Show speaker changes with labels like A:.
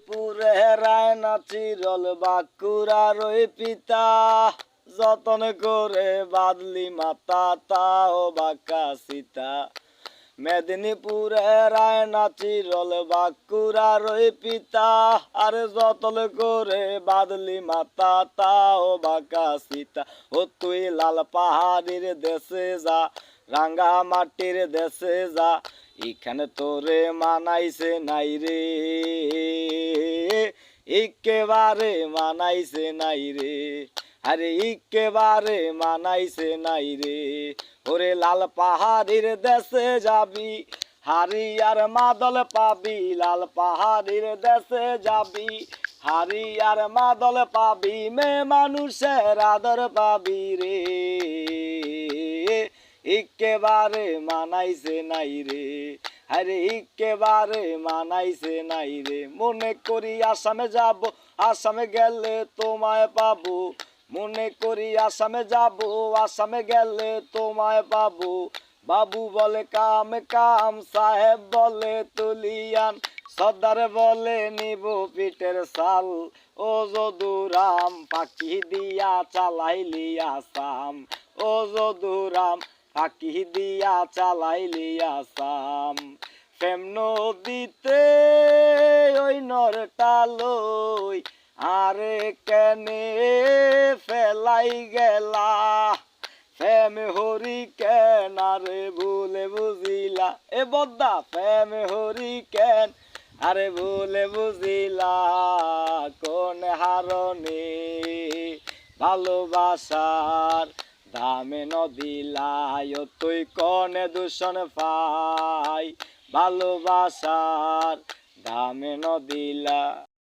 A: পুরে রায় নাচিরল বাঁকুড়ার ওই পিতা যতন করে বাদলি মাতা তাও বাঁকা সীতা। মেদিনীপুরে রায় নাচিরল বাঁকুড়ার ওই পিতা আরে যতন করে বাদলি মাতা তাও বাঁকা সীতা। ও তুই লাল পাহাড়ির দেশে যা, রাঙ্গা মাটির দেশে যা, এখানে তোরে মানাইছে নাই রে, একেবারে মানাইছে নাই রে, আরে একেবারে মানাইছে নাই রে। ওরে লাল পাহাড়ির দেশে যাবি, হারিয়ার মাদল পাবি, লাল পাহাড়ির দেশে যাবি, হারিয়ার মাদল পাবি, মেয়ে মানুষের আদর পাবি রে, একেবারে মানাইছে নাই রে, আরে একেবারে মানাইছে নাই রে। মনে করি আসামে যাব, আসামে গেলে তোমায় পাবো, মনে করি আসামে যাব, আসামে গেলে তোমায় পাবো। বাবু বলে কাম কাম, সাহেব বলে তুলিয়ান, সর্দার বলে নিব পিঠের সাল। ও যদুরাম পাখি দিয়া চালাইলি আসাম, ও যদুরাম পাখি দিয়া চালাইলি আসাম। প্রেম নদীতে ওই নরটা লই আরে কেনে ফেলাই গেলা, প্রেম হরি কেন আরে ভুলে বুঝিলা, এ বদ্দা প্রেম হরি কেন আরে ভুলে বুঝিলা, কোন হারণে ভালোবাসার দামে নদিলাই, ও তুই কনে দূষণ পাই ভালোবাসার দামে নদিলা।